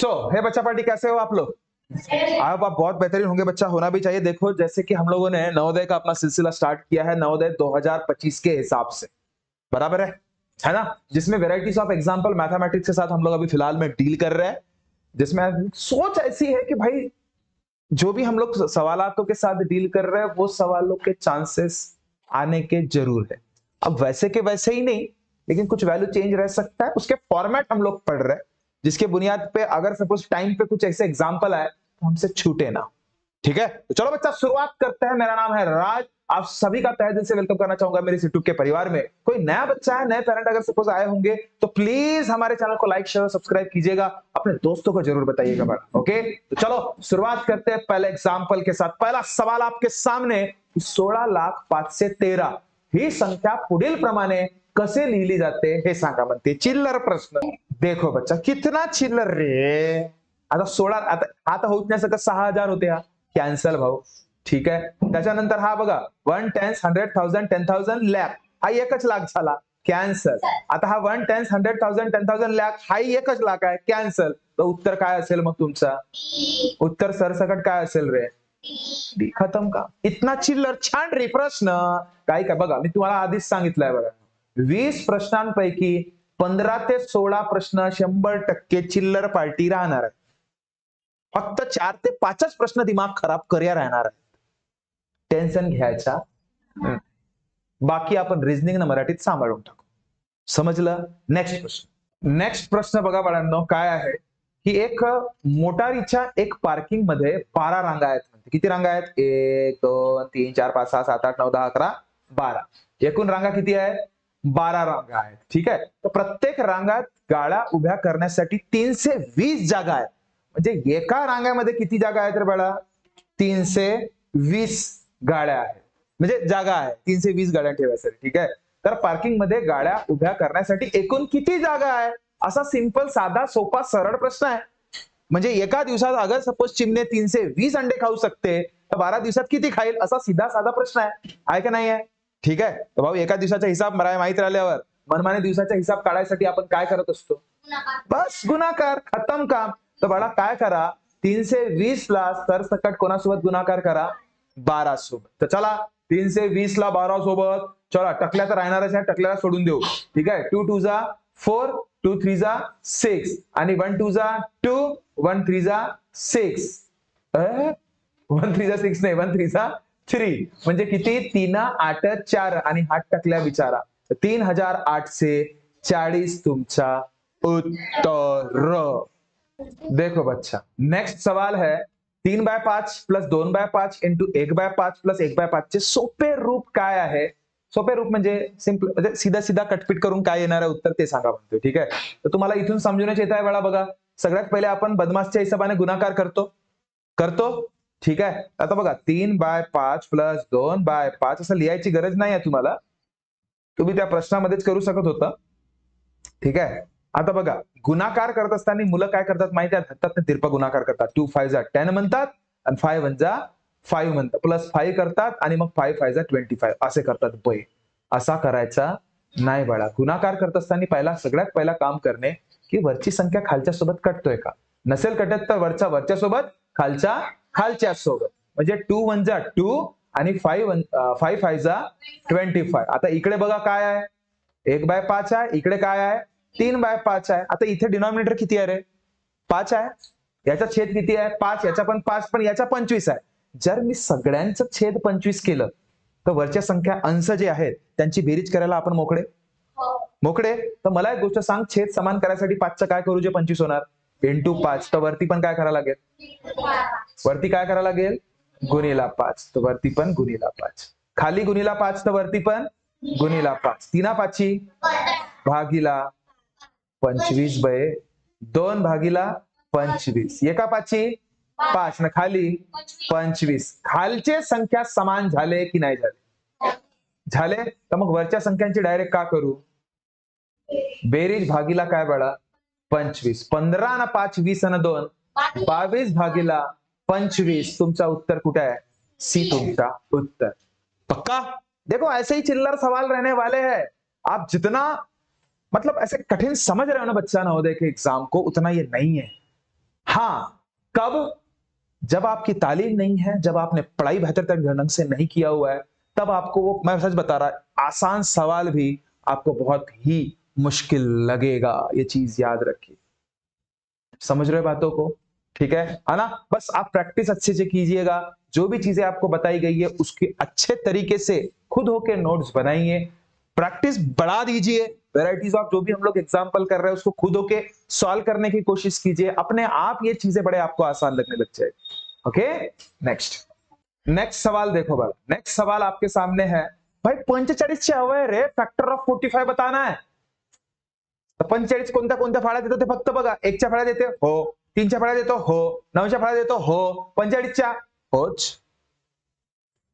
हे बच्चा पार्टी, कैसे हो आप लोग? आप बहुत बेहतरीन होंगे, बच्चा होना भी चाहिए। देखो जैसे कि हम लोगों ने नवोदय का अपना सिलसिला स्टार्ट किया है, नवोदय 2025 के हिसाब से, बराबर है ना? जिसमें वेराइटीज ऑफ एग्जाम्पल मैथमेटिक्स के साथ हम लोग अभी फिलहाल में डील कर रहे हैं, जिसमें सोच ऐसी है कि भाई जो भी हम लोग सवालों के साथ डील कर रहे हैं वो सवालों के चांसेस आने के जरूर है। अब वैसे के वैसे ही नहीं, लेकिन कुछ वैल्यू चेंज रह सकता है, उसके फॉर्मेट हम लोग पढ़ रहे हैं, जिसके बुनियाद पे अगर सपोज टाइम पे कुछ ऐसे एग्जाम्पल आए तो हमसे छूटे ना। ठीक है, तो चलो बच्चा शुरुआत करते हैं। मेरा नाम है राज, आप सभी का तहे दिल से वेलकम करना चाहूंगा मेरे इस यूट्यूब के परिवार में। कोई नया बच्चा है, नए पेरेंट अगर सपोज आए होंगे तो प्लीज हमारे चैनल को लाइक शेयर सब्सक्राइब कीजिएगा, अपने दोस्तों को जरूर बताइएगा बड़ा। ओके, तो चलो शुरुआत करते हैं पहले एग्जाम्पल के साथ। पहला सवाल आपके सामने, 16,05,13 ही संख्या पुढील प्रमाणे कसे लिहिली जाते हे सांगा म्हणते। चिल्लर प्रश्न। देखो बच्चा कितना चिल्लर रे, आता 16, आता होत नाही सगळं 6,000 होते, हा कॅन्सल भाऊ। ठीक आहे, त्याच्यानंतर हा बघा 1 10 100,000 10,000 लाख, हा एकच लाख झाला, कॅन्सल। आता हा 1 10 100,000 10,000 लाख, हा एकच लाख आहे, कॅन्सल। तर उत्तर काय असेल मग तुमचा? उत्तर सरसकट काय असेल रे? डी। खतम का? इतना चिल्लर, छान रे प्रश्न। काय का बघा, मी तुम्हाला आधीच सांगितलंय बघा, 20 प्रश्नांपैकी 15 ते 16 प्रश्न 100% चिल्लर पार्टी राहणार आहे। फक्त 4 ते 5च प्रश्न दिमाग खराब कर्या राहणार आहे, टेन्शन घ्यायचा। बाकी आपण रिझनिंग ना मराठीत सांभाळून टाकू, समजलं? नेक्स्ट प्रश्न। नेक्स्ट प्रश्न बघा बाळांनो, काय आहे की एक मोटारीच्या एक पार्किंग मध्ये 12 रांगा आहेत। किती रांगा आहेत? 1 2 3 4 5 6 7 8 9 10 11 12, एकूण रांगा किती आहेत? 12 रांगा आहेत। ठीक आहे, तर प्रत्येक रांगात गाड्या उभ्या करण्यासाठी 320 जागा आहेत। म्हणजे एका रांगामध्ये किती जागा आहेत रे बाळा? 320 गाड्या आहेत, म्हणजे जागा आहे 320 गाड्या ठेवायसाठी। ठीक आहे, तर पार्किंग मध्ये गाड्या उभ्या करण्यासाठी एकूण किती जागा आहे, असा सिंपल साधा सोपा सरळ प्रश्न आहे। म्हणजे एका दिवसात अगर सपोज चिमणे 320 अंडे खाऊ शकते तर 12 दिवसात किती खाईल, असा सीधा साधा प्रश्न आहे का नाही आहे? ठीक आहे, तर भाऊ एका दिवसाचा हिसाब माहित राहिल्यावर मनमाने दिवसाचा हिसाब काढायसाठी आपण काय करत असतो? बस गुणाकार, खतम काम। तर बाळा काय करा, 320 ला सरसकट कोणासोबत गुणाकार करा? 12 सोबत। तर चला 320 ला 12 सोबत, चला टकल्या तर राहणारच आहे, टकल्याला सोडून देऊ। ठीक आहे, 2 2 जा 4, 2 3 जा 6 आणि 1 2 जा 2, 1 3 जा 6, 1 3 जा 6 नाही, 1 3 जा 3, म्हणजे किती? 3 8 4 आणि हात टकल्या विचारा, 3840 तुमचा उत्तर। देखो बच्चा, नेक्स्ट सवाल है 3/5 प्लस 2/5 इंटू 1/5 प्लस 1/5 चे सोपे रूप काय आहे? सोपे रूप म्हणजे सिंपल, म्हणजे सीधा सीधा कटपीट करून काय येणार आहे उत्तर ते सांगा म्हणतो। ठीक आहे, तर तुम्हाला इथून समजूनच येत आहे बाळा। बघा सगळ्यात पहिले आपण बदमाशच्या हिशोबाने गुणाकार करतो। ठीक आहे, आता बघा 3/5 प्लस 2/5 असं लिहायची गरज नाही आहे तुम्हाला, तुम्ही त्या प्रश्नामध्येच करू शकत होता। ठीक आहे, आता बघा गुणाकार करत असताना मुलं काय करतात माहिती आहे? धत्तात तिरपा गुणाकार करतात। 2 5 जा 10 म्हणतात आणि 5 1 जा 5 म्हणतात, प्लस 5 करतात आणि मग 5 5 जा 25 असे करतात। बय असा करायचा नाही बाळा। गुणाकार करत असताना सगळ्यात पहिला काम करणे की वरची संख्या खालच्या सोबत कटतोय का? नसेल कटत तर वरच्या सोबत, खालच्या सोबत, म्हणजे 2 1 जा 2 आणि 5 5 जा 25। आता इकडे बघा काय आहे? 1/5 आहे, इकडे काय आहे? 3/5 आहे। आता इथे डिनॉमिनेटर किती आहे रे? 5 आहे, याचा छेद किती आहे? 5, याचा पण 5, पण याचा 25 आहे। जर मी सगळ्यांचं छेद 25 केलं तर वरच्या संख्या अंश जे आहेत त्यांची बेरीज करायला आपण मोकळे। तर मला एक गोष्ट सांग, छेद समान करायसाठी 5चं काय करू जे 25 होणार? इंटू 5, तर वरती पण काय करायला लागेल? वरती काय करायला लागेल? गुणिला 5, तर वरती पण गुणिला 5, खाली गुणिला 5 तर वरती पण गुणिला 5, 3 5 भागीला 25/2 भागीला 25, 1 5 5 न खाली 25। खालचे संख्या समान झाले की नाही झाले? तर मग वरच्या संख्यांची डायरेक्ट का करू? बेरीज भागीला काय बाळा? 25, 15 न 5 20 न 2 22 भागीला 25। तुमचा उत्तर कुठे आहे? सी तुमचा उत्तर। पक्का? देखो ऐसे ही चिल्लर सवाल रहने वाले हैं, आप जितना मतलब ऐसे कठिन समझ रहे हो ना बच्चा नवोदय के एग्जाम को, उतना ये नहीं है। हाँ, कब? जब आपकी तालीम नहीं है, जब आपने पढ़ाई बेहतर ढंग से नहीं किया हुआ है, तब आपको वो, मैं सच बता रहा, आसान सवाल भी आपको बहुत ही मुश्किल लगेगा। ये चीज याद रखिए। समझ रहे हो बातों को? ठीक है ना? बस आप प्रैक्टिस अच्छे से कीजिएगा। जो भी चीजें आपको बताई गई है उसके अच्छे तरीके से खुद होके नोट्स बनाइए, प्रैक्टिस बढ़ा दीजिए। वेराइटीज ऑफ जो भी हम लोग एग्जांपल कर रहे हैं उसको खुद होके सॉल्व करने की कोशिश कीजिए। अपने आप ये चीजें बड़े आपको आसान लगने लग जाएगी। ओके, नेक्स्ट सवाल देखो भाई। नेक्स्ट सवाल आपके सामने है भाई, 45 हवंय रे, फॅक्टर ऑफ 45 बताना है। 45 कोणत्या कोणत्या फाळ्यात येतो ते फक्त बघा। 1च्या फाळ्यात येते हो, 3च्या फाळ्यात येतो हो, 9च्या फाळ्यात येतो हो, 45च्या होच।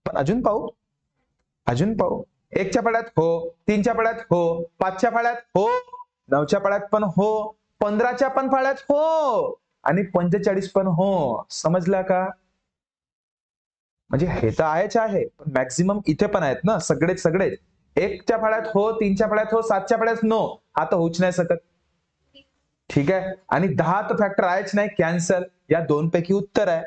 पण अजून पाहू, 1च्या फाळ्यात हो, 3च्या फाळ्यात हो, 5च्या फाळ्यात हो, 9च्या फाळ्यात पण हो, 15च्या पण फाळ्यात हो आणि 45 पण हो। समजला का? म्हणजे हे तर आहेच आहे, पण मॅक्सिमम इथे पण आहेत ना, सगळेच 1च्या फाळ्यात हो, 3च्या फाळ्यात हो, 7च्या फाळ्यात नो, हा तर होऊच नाही शकत। ठीक आहे, आणि 10 तर फॅक्टर आहेच नाही, कॅन्सल। या दोन पैकी उत्तर आहे,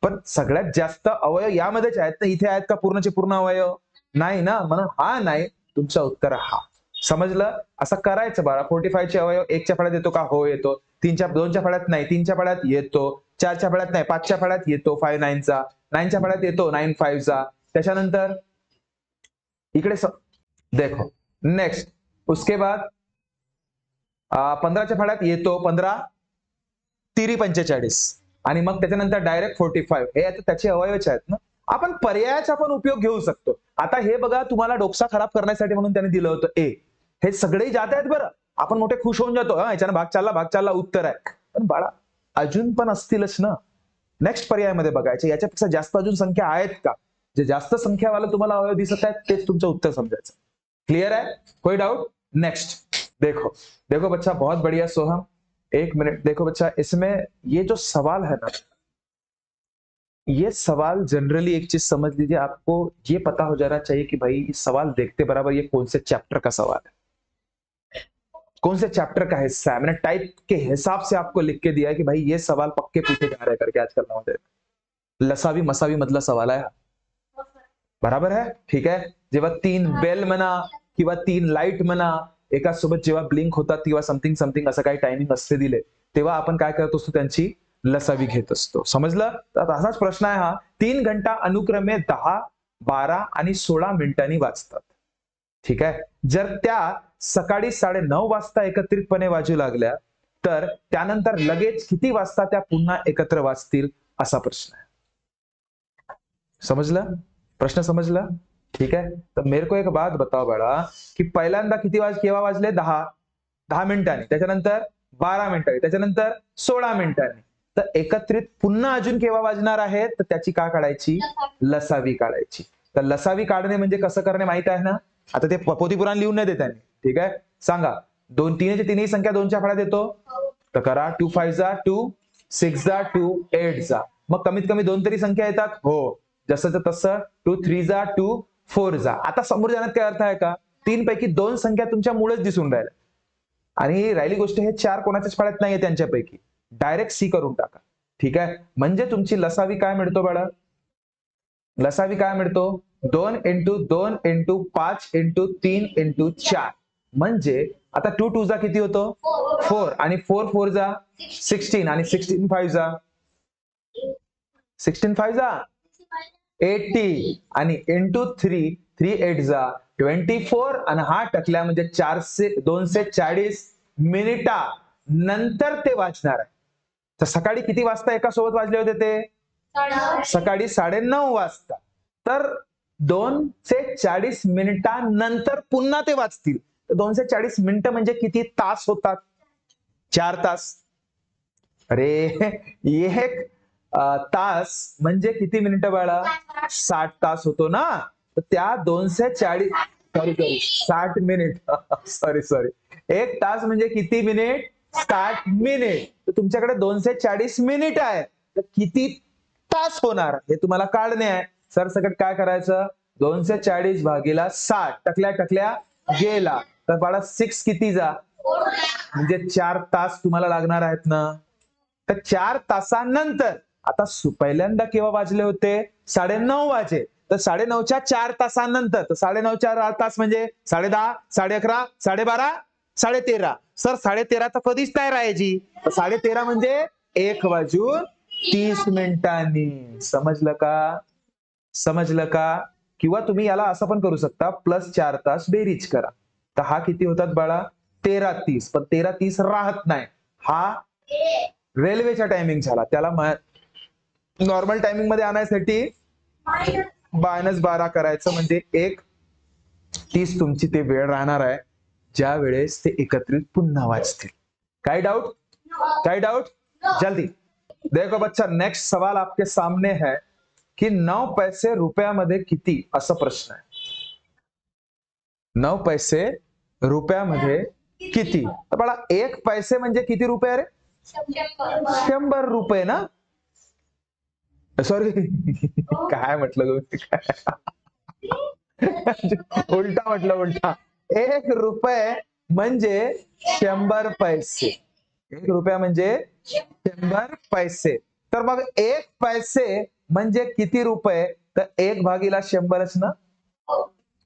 पण सगळ्यात जास्त अवयव यामध्येच आहेत ना, इथे आहेत का पूर्णचे पूर्ण अवयव? नाही ना, म्हणून हा नाही, तुमचा उत्तर हा। समजलं? असं करायचं बाळा। 45 चे अवयव 1च्या फाळ्यात येतो का? हो येतो। 2च्या फाळ्यात नाही, 3च्या फाळ्यात येतो, 4च्या फाळ्यात नाही, 5च्या फाळ्यात येतो 5 9 चा, 9च्या फाळ्यात येतो 9 5 चा। त्याच्यानंतर इकडे देखो नेक्स्ट, उसके बाद 15च्या फाळ्यात येतो 15 तिरी 45 आणि मग त्याच्यानंतर डायरेक्ट 45। हे आता त्याचे अवयवच आहेत ना। आपण पर्यायाचा पण उपयोग घेऊ शकतो। आता हे बघा, तुम्हाला डोकसा खराब करण्यासाठी म्हणून त्याने दिलं होतं ए, हे सगळे जात आहेत बरं, आपण मोठे खुश होऊन जातो, याच्यानं भाग चालला उत्तर आहे। पण बाळा अजून पण असतीलच ना। नेक्स्ट पर्यायामध्ये बघायचे, याच्यापेक्षा जास्त अजून संख्या आहेत का? जे जास्त संख्यावाला तुम्हाला अवयव दिसत आहेत तेच तुमचं उत्तर समजायचं। क्लियर है? कोई डाउट? नेक्स्ट देखो, देखो बच्चा, बहुत बढ़िया सोहम, 1 मिनट देखो बच्चा, इसमें ये जो सवाल है ना, ये सवाल जनरली एक चीज समझ लीजिए, आपको ये पता हो जाना चाहिए कि भाई इस सवाल देखते बराबर ये कौन से चैप्टर का सवाल है, कौन से चैप्टर का हिस्सा है। मैंने टाइप के हिसाब से आपको लिख के दिया है कि भाई ये सवाल पक्के पूछे जा रहे हैं करके आजकल नवोदय। लसावी मसावी मधला सवाल आहे, बराबर आहे? ठीक आहे। जेव्हा 3 बेल म्हणा किंवा 3 लाईट म्हणा, एकाच सोबत जेव्हा ब्लिंक होतात किंवा समथिंग समथिंग असं काही टायमिंग असते दिले, तेव्हा आपण काय करत असतो, त्यांची लसावी घेत असतो। समजलं? तर असाच प्रश्न आहे हा। 3 घंटा अनुक्रमे 10, 12 आणि 16 मिनिटांनी वाजतात। ठीक आहे, जर त्या सकाळी 9:30 वाजता एकत्रितपणे वाजू लागल्या, तर त्यानंतर लगेच किती वाजता त्या पुन्हा एकत्र वाजतील, असा प्रश्न आहे। समझला? प्रश्न समझला? ठीक है। तो मेरे को एक बात बताओ बेटा, की पहिल्यांदा किती केव्हा वाजले? 10 मिनिटांनी, त्याच्यानंतर 12 मिनिटांनी, त्याच्यानंतर 16 मिनिटांनी। तर एकत्रित पुन्हा अजून केव्हा वाजणार आहे, तर त्याची काय काढायची? लसावी काढायची। तर लसावी काढणे म्हणजे कसं करणे माहित आहे ना? आता ते पोथीपुराण लिहून नाही देत आहे, ठीक आहे? सांगा, 2 3 ची तिन्ही संख्या 2च्या फाळ्यात येतो, तर करा 2 5 जा 2, 6 जा 2, 8 जा। मग कमीत कमी 2 तरी संख्या येतात, हो, जसं तसं 2 3 जा 2, 4 जा। आता समोर जाण्यात काय अर्थ आहे का? 3 पैकी 2 संख्या तुमच्या मुळेच दिसून राहिल्या, आणि राहिली गोष्ट हे 4 कोणाच्याच फाळ्यात नाहीये त्यांच्यापैकी, डायरेक्ट सी करून टाका। ठीक आहे, म्हणजे तुमची लसावी काय मिळतो बाळा? लसावी काय मिळतो? 2 × 2 × 5 × 3 × 4, म्हणजे आता 2 2 जा किती होतो? 4, आणि 4 4 जा 16, आणि 16 5 जा 16 5 जा 80, आणि into 3 3 8 जा 24, आणि हा टकल्या म्हणजे 240 मिनिटा नंतर ते वाजणार आहे। तर सकाळी किती वाजता एका सोबत वाजले होते ते? सकाळी 9:30 वाजता। तर 240 मिनिटांनंतर पुन्हा ते वाजतील। तर 240 मिनिटं म्हणजे किती तास होतात? 4 तास। अरे एक तास म्हणजे किती मिनिटं बाळा? 60 तास होतो ना। तर त्या 240 60 मिनिट सॉरी, एक तास म्हणजे किती मिनिट? 60 मिनिट। तर तुमच्याकडे 240 मिनिट आहे, तर किती तास होणार हे तुम्हाला काढणे आहे। सरसकट काय करायचं? 240 भागीला 60, टकल्या गेला, तर बाळा 6 किती जा? म्हणजे 4 तास तुम्हाला लागणार आहेत ना। तर 4 तासानंतर, आता पहिल्यांदा केव्हा वाजले होते? 9:30 वाजे. तर 9:30च्या 4 तासानंतर, तर 9:30च्या तास म्हणजे 10:30, 11:30, 12:30, 13:30. सर 13:30 तर कधीच नाही राहायची. तर 13:30 म्हणजे 1:30. समजलं का? समजलं का? किंवा तुम्ही याला असं पण करू शकता, प्लस 4 तास बेरीज करा. तर हा किती होतात बाळा? 13:30. पण 13:30 राहत नाही. हा रेल्वेचा टायमिंग झाला. त्याला नॉर्मल टायमिंग मध्ये आणण्यासाठी -12 करायचं, म्हणजे 1:30 तुमची ते वेळ राहणार आहे, ज्या वेळेस ते एकत्रित पुन्हा वाजतील. काय डाउट? काय डाउट? जल्दी देखो बच्चा, नेक्स्ट सवाल आपके सामने है कि 9 पैसे रुपयामध्ये किती, असा प्रश्न आहे. 9 पैसे रुपयामध्ये किती? तर बाळा 1 पैसे म्हणजे किती रुपये रे? 100 रुपये ना? सॉरी काय म्हटलं उलटा म्हटलं, उलटा. 1 रुपये म्हणजे 100 पैसे. 1 रुपया म्हणजे 100 पैसे. तर मग 1 पैसे म्हणजे किती रुपये? तर 1/100च ना.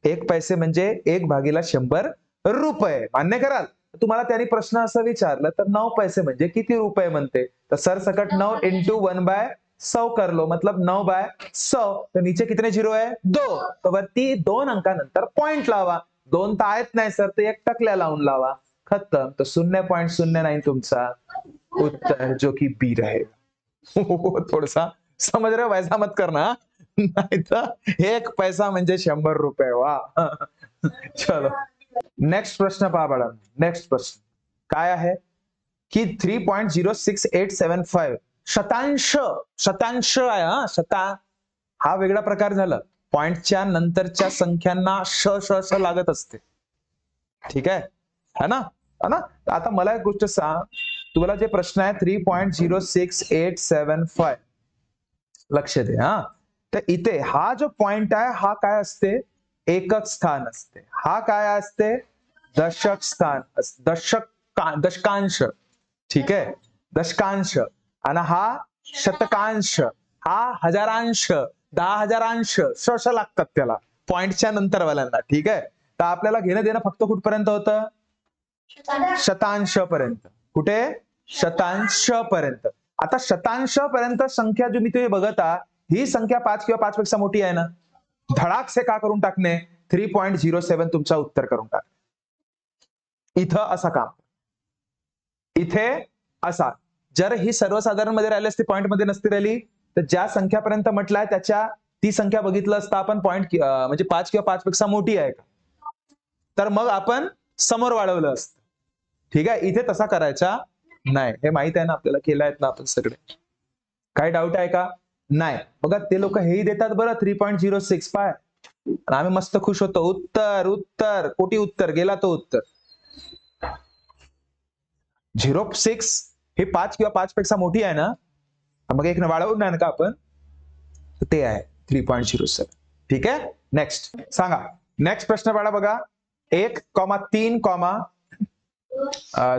1 पैसे म्हणजे 1/100 रुपये. मान्य कराल? तुम्हाला त्यांनी प्रश्न असं विचारलं, तर 9 पैसे म्हणजे किती रुपये म्हणते? तर सरसकट 9 × 1/100 कर लो, मतलब 9/100. तो नीचे कितने जीरो है? 2. तो वरती 2 अंकानंतर पॉइंट लावा. 2 तर आहेत नाही सर, तर 1 टकल्या लावून लावा. खत्म. तो 0.09 तुमचा उत्तर, जो की बी रहेगा. थोडासा समझ रहे हो? वैसा मत करना, नाही तर 1 पैसा म्हणजे 100 रुपये. वा. चलो नेक्स्ट प्रश्न पहा बाळा. नेक्स्ट प्रश्न काय आहे की 3.06875 शतांश. शतांश आहे हा. हा वेगळा प्रकार झाला. पॉइंटच्या नंतरच्या संख्यांना श लागत असते. ठीक आहे, है ना? है ना? आता मला एक गोष्ट सांग, तुम्हाला जे प्रश्न आहे 3.06875, लक्ष दे हा. तर इथे हा जो पॉइंट आहे, हा काय असते? एकक स्थान असते. हा काय असते? दशक स्थान. दशकांश. ठीक आहे, दशकांश. आणि हा शतकांश, हा हजारांश, 10,000अंश. श लागतात त्याला पॉइंटच्या नंतर वाल्यांना. ठीक आहे, तर आपल्याला घेणं देणं फक्त कुठपर्यंत होतं? शतांश पर्यंत. कुठे? शतांश पर्यंत. आता शतांश पर्यंत संख्या जो मी तुम्ही बघत आहात, ही संख्या 5 किंवा 5 पेक्षा मोठी आहे ना. धडाक से का करून टाकणे? 3.07 तुमचा उत्तर करून टाक. इथं असा काम, इथे असा. जर ही सर्वसाधारण मध्ये राहिली असती, पॉइंट मध्ये नसती राहिली, तर ज्या संख्यापर्यंत म्हटलंय त्याच्या ती संख्या बघितलं असतं आपण, पॉइंट म्हणजे 5 किंवा 5 पेक्षा मोठी आहे का, तर मग आपण समोर वाढवलं असतं. ठीक आहे, इथे तसा करायचा नाही. हे माहित आहे ना आपल्याला, केलं आहेत ना आपण सगळे. काय डाऊट आहे का? नाही. बघा ते लोक हेही देतात बरं 3.06 पाय, आम्ही मस्त खुश होतो. उत्तर उत्तर कोटी उत्तर गेला तो उत्तर. 0.6 हे 5 किंवा 5 पेक्षा मोठी आहे ना, मग एक वाढवून नाही का आपण, ते आहे 3.07. ठीक आहे, नेक्स्ट सांगा. नेक्स्ट प्रश्न पाडा बघा. 1,3,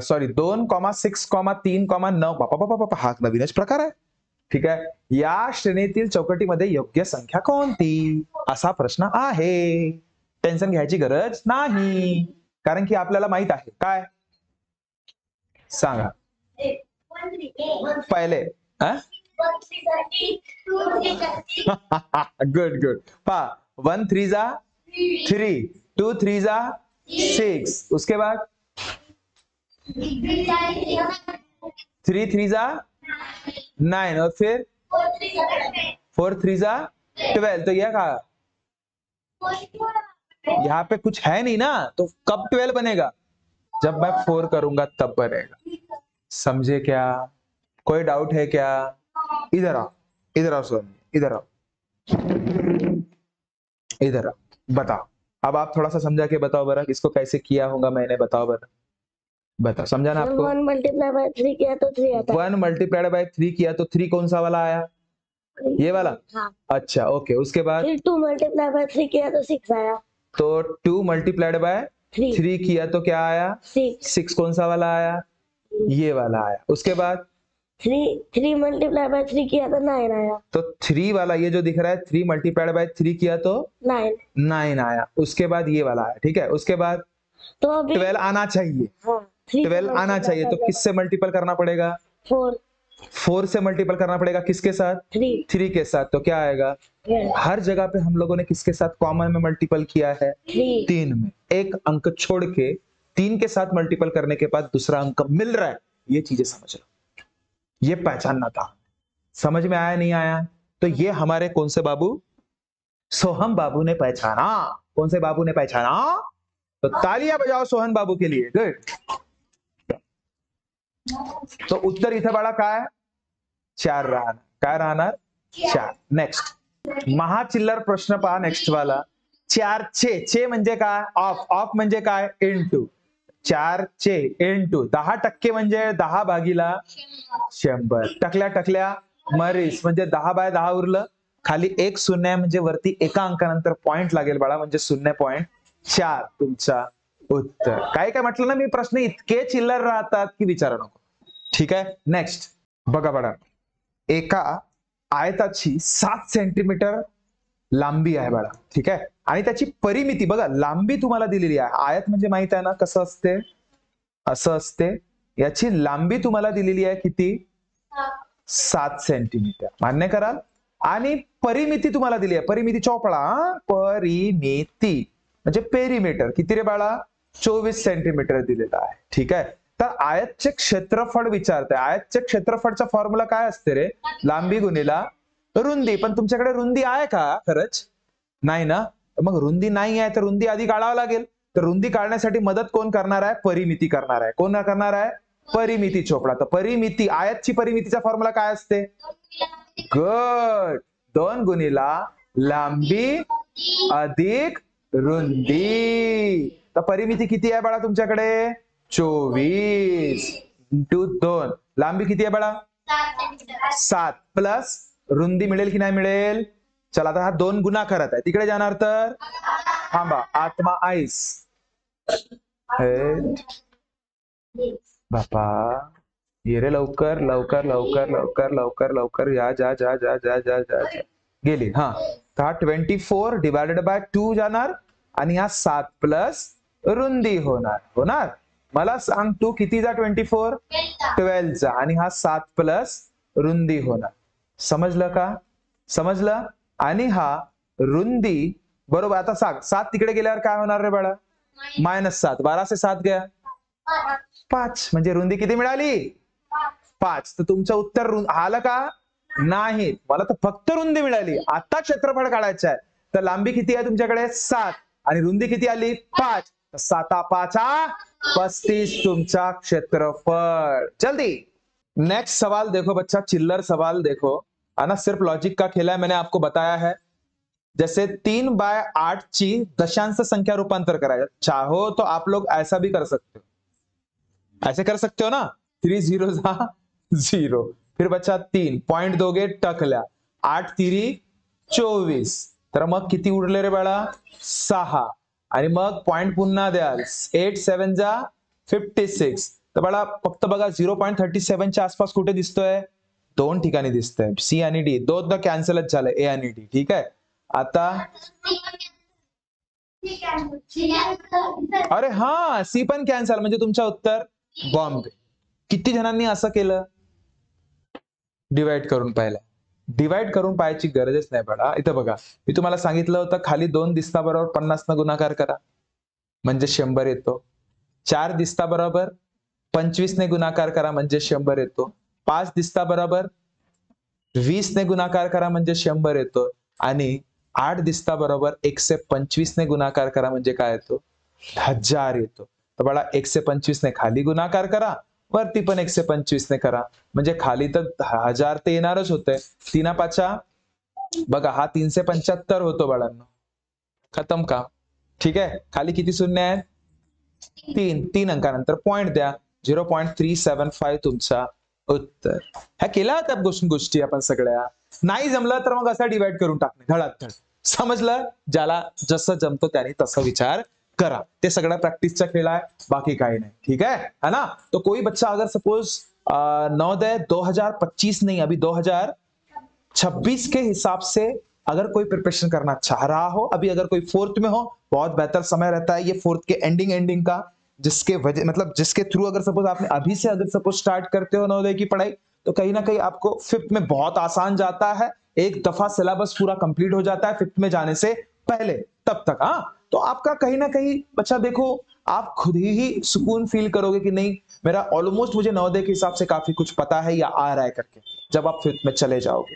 सॉरी 2,6,3,9. बापा हा नवीनच प्रकार आहे. ठीक आहे, या श्रेणीतील चौकटीमध्ये योग्य संख्या कोणती, असा प्रश्न आहे. टेन्शन घ्यायची गरज नाही, कारण की आपल्याला माहित आहे. काय सांगा पहिले? Good good. पा 1 3 3, 2 3 6, उसके बाद 3 3 9, और फिर 4 3 12. तो यह कहा यहाँ पे कुछ है नहीं ना, तो कब 12 बनेगा? जब मैं 4 करूंगा तब बनेगा. समझे क्या? कोई डाउट है क्या? इधर आओ, इधर आओ सर, इधर आओ, इधर आओ, बताओ. अब आप थोड़ा सा समझा के बताओ बरा, इसको कैसे किया होगा मैंने, बताओ बरा, बताओ. समझा ना आपको? 1 मल्टीप्लाई बाय 3 किया तो 3 आता है. 1 मल्टीप्लाइड बाय 3 किया तो 3 कौन सा वाला आया? ये वाला. हाँ. अच्छा ओके, उसके बाद फिर 2 मल्टीप्लाई बाय 3 किया तो 6 आया. तो 2 मल्टीप्लाइड बाय 3 किया तो क्या आया? 6. 6 कौन सा वाला आया? ये वाला आया. उसके बाद थ्री मल्टीप्लाई बाय 3 किया तो 9 आया। तो 3 वाला ये जो दिख रहा है 3 मल्टीप्लाइड बाय 3 किया तो 9। 9 आया। उसके बाद ये वाला आया, ठीक है। उसके बाद तो अभी 12 आना चाहिए, हाँ 3 12 आना चाहिए। तो किससे मल्टीपल करना पड़ेगा? 4 से मल्टीपल करना पड़ेगा। किसके साथ? 3 के साथ। तो क्या आएगा? 12। हर जगह पे हम लोगों ने किसके साथ कॉमन में मल्टीपल किया है? 3 में। एक अंक छोड़ के 3 के साथ मल्टीपल करने के बाद दूसरा अंक मिल रहा है। ये चीजें समझ लो, ये पहचानना था। समझ में आया नहीं आया? तो ये हमारे कौन से बाबू? सोहम बाबू ने पहचाना। कौन से बाबू ने पहचाना? तो तालियां बजाओ सोहन बाबू के लिए। गुड। तो उत्तर इथे बाळा काय? 4 राहणार. काय राहणार? 4. नेक्स्ट महाचिल्लर प्रश्न पहा. नेक्स्ट वाला 4 चे म्हणजे काय? ऑफ. ऑफ म्हणजे काय? इनटू. 4 चे इनटू 10% म्हणजे 10 भागीला 100. टकल्या टकल्या मरीस म्हणजे 10/10 उरलं. खाली एक शून्य आहे म्हणजे वरती एका अंकानंतर पॉइंट लागेल बाळा, म्हणजे 0.4 तुमचा उत्तर. काय काय म्हटलं ना मी, प्रश्न इतके चिल्लर राहतात की विचारा नको. ठीक आहे. नेक्स्ट बघा बाळा, एका आयताची 7 सेंटीमीटर लांबी आहे बाळा, ठीक आहे. आणि त्याची परिमिती बघा, लांबी तुम्हाला दिलेली आहे. आयत म्हणजे माहित आहे ना कसं असते? असं असते. याची लांबी तुम्हाला दिलेली आहे किती? 7 सेंटीमीटर. मान्य कराल? आणि परिमिती तुम्हाला दिली आहे. परिमिती चौपळा. परिमिती म्हणजे पेरीमीटर किती रे बाळा? 24 सेंटीमीटर दिलेला आहे. ठीक आहे. तर आयतचे क्षेत्रफळ विचारते. आयतचे क्षेत्रफळचा फॉर्म्युला काय असते रे? लांबी गुणिला रुंदी. पण तुमच्याकडे रुंदी आहे का खरंच? नाही ना. मग रुंदी नाही आहे तर रुंदी आधी काढावं लागेल. तर रुंदी काढण्यासाठी मदत कोण करणार आहे? परिमिती करणार आहे. कोण करणार आहे? परिमिती चोपडा. तर परिमिती, आयतची परिमितीचा फॉर्म्युला काय असते? गुड. 2 गुणिला लांबी अधिक रुंदी. तर परिमिती किती आहे बाळा तुमच्याकडे? 24 इंटू 2. लांबी किती आहे बाळा? 7 प्लस रुंदी मिळेल की नाही मिळेल? चला आता हा 2 गुणाकारात आहे, तिकडे जाणार तर थांबा. आत्मा आईस बापा ये रे, लवकर लवकर लवकर लवकर लवकर लवकर या. जा जा जा जा जा जा गेली. हा तर हा 24 डिवायडेड बाय 2 जाणार आणि हा 7 प्लस रुंदी होणार. मला सांग तू कितीचा? 24 12चा आणि हा 7 प्लस रुंदी होणार. समजलं का? समजलं. आणि हा रुंदी बरोबर. आता सांग 7 तिकडे गेल्यावर काय होणार रे बाळा? -7. 12 से 7 गया 5. म्हणजे रुंदी किती मिळाली? 5. तर तुमचं उत्तर आलं का? नाही. मला तर फक्त रुंदी मिळाली. आता क्षेत्रफळ काढायचं आहे. तर लांबी किती आहे तुमच्याकडे? 7 आणि रुंदी किती आली? 5. 7 5 35 तुमचा क्षेत्रफळ. जल्दी नेक्स्ट सवाल देखो बच्चा, चिल्लर सवाल देखो, है ना. सिर्फ लॉजिक का खेला है, मैंने आपको बताया है. जैसे 3/8 ची दशांश संख्या रूपांतर कराया, चाहो तो आप लोग ऐसा भी कर सकते हो. ऐसे कर सकते हो ना. 3 0 0. फिर बच्चा 3 पॉइंट दोगे टकल्या. 8 3 24. तर मग किती उरले रे बाळा? 6. आणि मग पॉइंट पुन्हा द्याल. 8 7 56. तर बाळा फक्त बघा 0.37 च्या आसपास कुठे दिसतोय? 2 ठिकाणी दिसतंय. सी आणि डी दोनदा कॅन्सलच झालंय. ए आणि डी. ठीक आहे. आता अरे हा सी पण कॅन्सल, म्हणजे तुमचं उत्तर बॉम्बे. किती जणांनी असं केलं? डिवाइड करून पाहिलं. डिवाइड करून पाहायची गरजच नाही बाळा. इथं बघा, मी तुम्हाला सांगितलं होतं खाली 2 दिसता बरोबर 50 न गुणाकार करा म्हणजे 100 येतो. 4 दिसता बरोबर 25 ने गुणाकार करा म्हणजे 100 येतो. 5 दिसता बरोबर 20 ने गुणाकार करा म्हणजे 100 येतो. आणि 8 दिसता बरोबर 125 ने गुणाकार करा म्हणजे काय येतो? 1000 येतो. तर बाळा 125 ने खाली गुणाकार करा, वरती पण 125 ने करा, म्हणजे खाली तर 1000 ते येणारच होते. 3 5 बघा हा 375 होतो बाळांनो. खतम का? ठीक आहे. खाली किती शून्य आहेत? 3 अंकानंतर पॉइंट द्या. 0.375 तुमचा उत्तर. ह्या केल्या होत्या गोष्टी आपण सगळ्या. नाही जमलं तर मग असा डिवाइड करून टाकणे धडाधड. समजलं? ज्याला जसं जमतो त्याने तसा विचार करा. ते सगळा प्रॅक्टिसचा खेळ आहे, बाकी काही नाही. ठीक है ना. तो कोई बच्चा अगर सपोज नवोदय 2025 नहीं, अभी 2026 के हिसाब से अगर कोई प्रिपरेशन करना चाह रहा हो, अभी अगर कोई फोर्थ में हो, बहुत बेहतर समय रहता है ये फोर्थ के एंडिंग का, जिसके वजह मतलब जिसके थ्रू अगर सपोज आपने अभी से अगर सपोज स्टार्ट करते हो नवोदय की पढ़ाई, तो कहीं ना कहीं आपको फिफ्थ में बहुत आसान जाता है, एक दफा सिलेबस पूरा कंप्लीट हो जाता है फिफ्थ में जाने से पहले, तब तक। हाँ, तो आपका कहीं ना कहीं बच्चा देखो, आप खुद ही सुकून फील करोगे कि नहीं, मेरा ऑलमोस्ट मुझे नवोदय के हिसाब से काफी कुछ पता है या आ रहा है करके, जब आप फिफ्थ में चले जाओगे।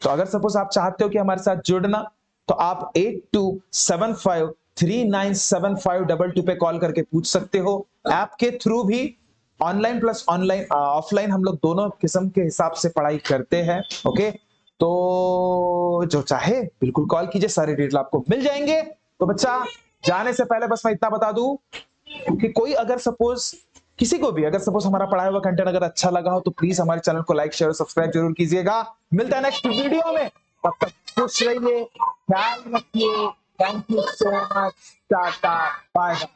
तो अगर सपोज आप चाहते हो कि हमारे साथ जुड़ना, तो आप 8275397522 पे कॉल करके पूछ सकते हो। ऐप के थ्रू भी ऑनलाइन प्लस ऑनलाइन ऑफलाइन हम लोग दोनों किस्म के हिसाब से पढ़ाई करते हैं। ओके, तो जो चाहे बिल्कुल कॉल कीजिए, सारी डिटेल आपको मिल जाएंगे। तो बच्चा जाने से पहले बस मैं इतना बता दूं कि कोई अगर सपोज किसी को भी अगर सपोज हमारा पढ़ाया हुआ कंटेंट अगर अच्छा लगा हो, तो प्लीज हमारे चैनल को लाइक शेयर और सब्सक्राइब जरूर कीजिएगा। मिलता है नेक्स्ट वीडियो में, तब तक खुश रहिए, ख्याल रखिए। Thank you so much, tata bye bye.